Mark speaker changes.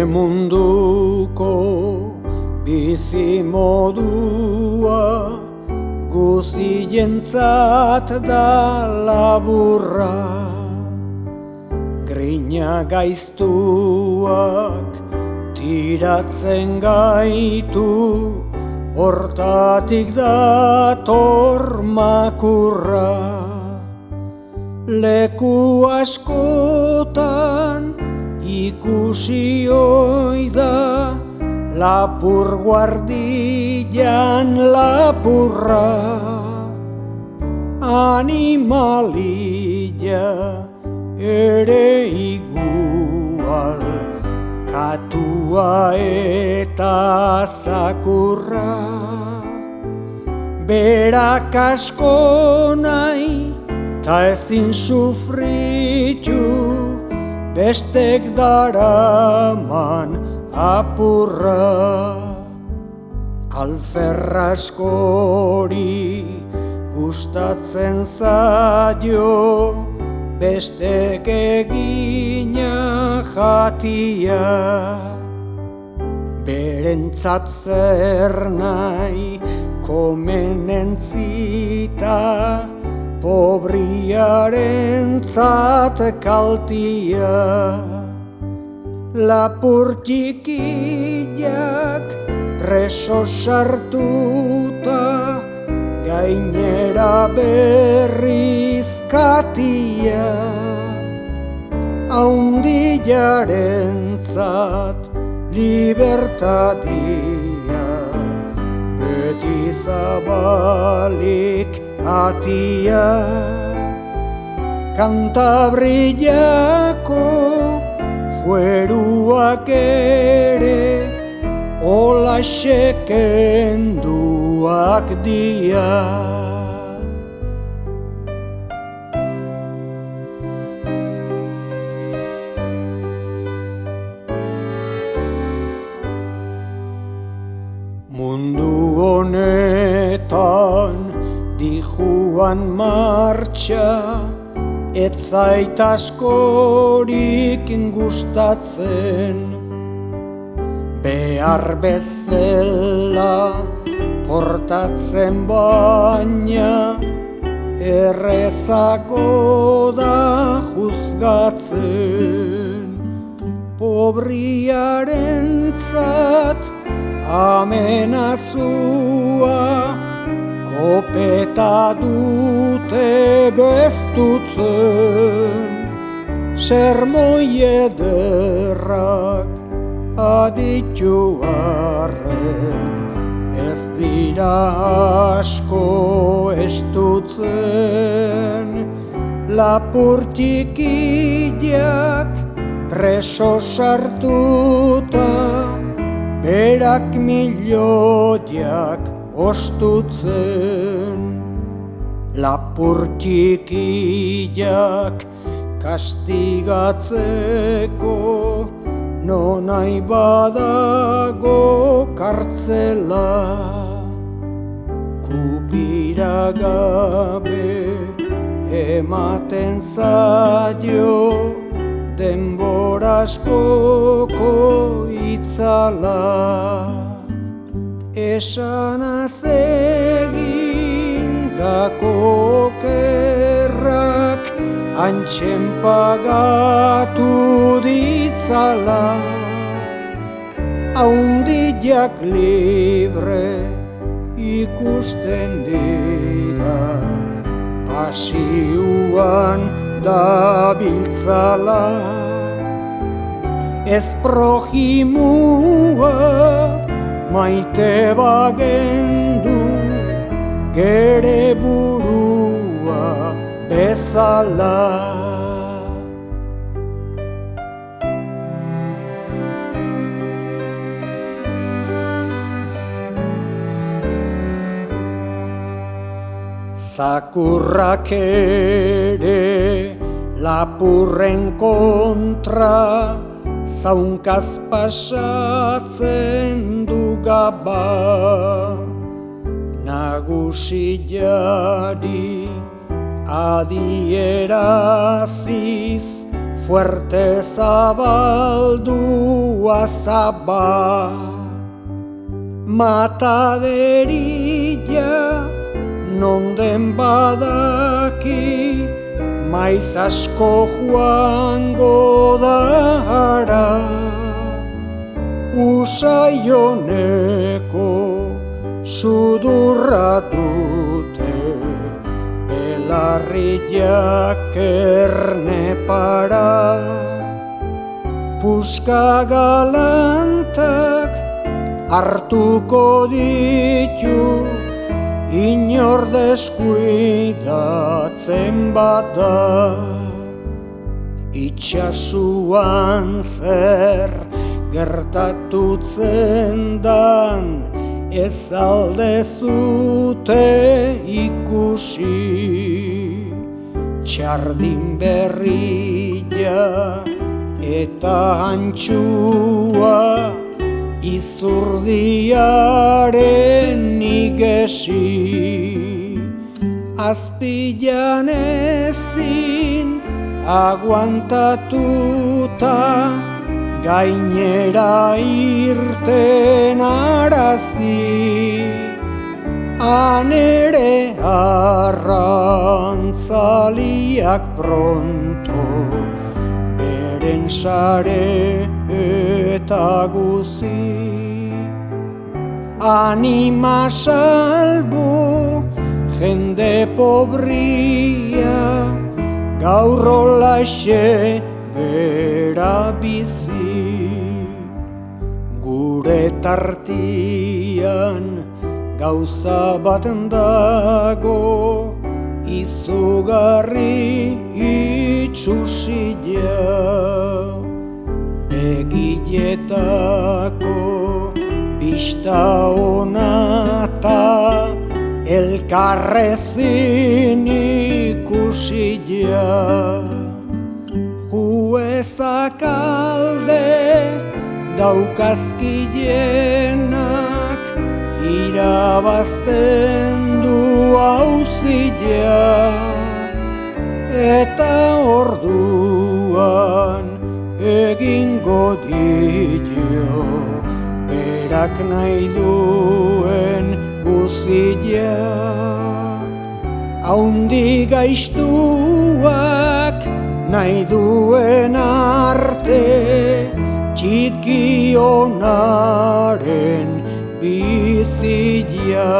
Speaker 1: munduko bizimodua guzientzat da laburra. Grina gaiztuak tiratzen gaitu, hortatik dator makurra. Leku askotan ikusi ohi da, lapur guardian lapurra. Animalia ere igual, katua eta zakurra. Berak asko nahi ta ezin sufritu, bestek daraman apurra. Alferra askori gustatzen zaio, bestek egina jatia. Berentzat zer nahi komenentzita, pobriarentzat kaltia. Lapur txikiak preso sartuta, gainera berriz katia. Haundiarentzat libertatia, beti zabalik atia. Kantabriako fueruak ere holaxe kenduak dia. Mundu honetan dijuan martxa, ez zait askorik gustatzen. Behar bezala portatzen baina, errezago da juzgatzen. Pobriarentzat amenazua, kopeta dute bestutzen. Sermoi ederrak aditu arren, ez dira asko estutzen. Lapur txikiak preso sartuta, berak milioiak ostutzen. Lapur txikiak kastigatzeko, nonai badago kartzela. Kupira gabe ematen zaio, denbora askoko itzala. Esanaz egindako okerrak antxen pagatu ditzala. Haundiak libre ikusten dira, pasioan dabiltzala. Ez projimua maite bagendu, gere burua bezala. Zakurrak ere lapurren kontra, zaunkaz pasatzen du gaba. Nagusiari adieraziz fuerte zabaldua zaba. Mataderilla non den badaki, maiz asko joango dara. Usaioneko sudurra dute, belarriak erne para. Puska galantak hartuko ditu, inor deskuidatzen bada. Itxasuan zer gertatutzen dan, ez aldezute ikusi. Txardin berria eta antxua, izurdiaren igesi. Azpilan ezin aguantatuta, gainera irten arazi. Anere arrantzaliak pronto, beren sare eta guzi. Anima salbu jende pobria, gaur holaxe gera bizi. Gure tartian gauza bat dago, izugarri itxusia. Begietako bista onata, elkarrezin ikusia. Juezak alde daukazkienak, irabazten du auzia. Eta orduan egingo dio berak nahi duen guzia. Haundi gaiztuak nahi duen arte, txiki onaren bizia.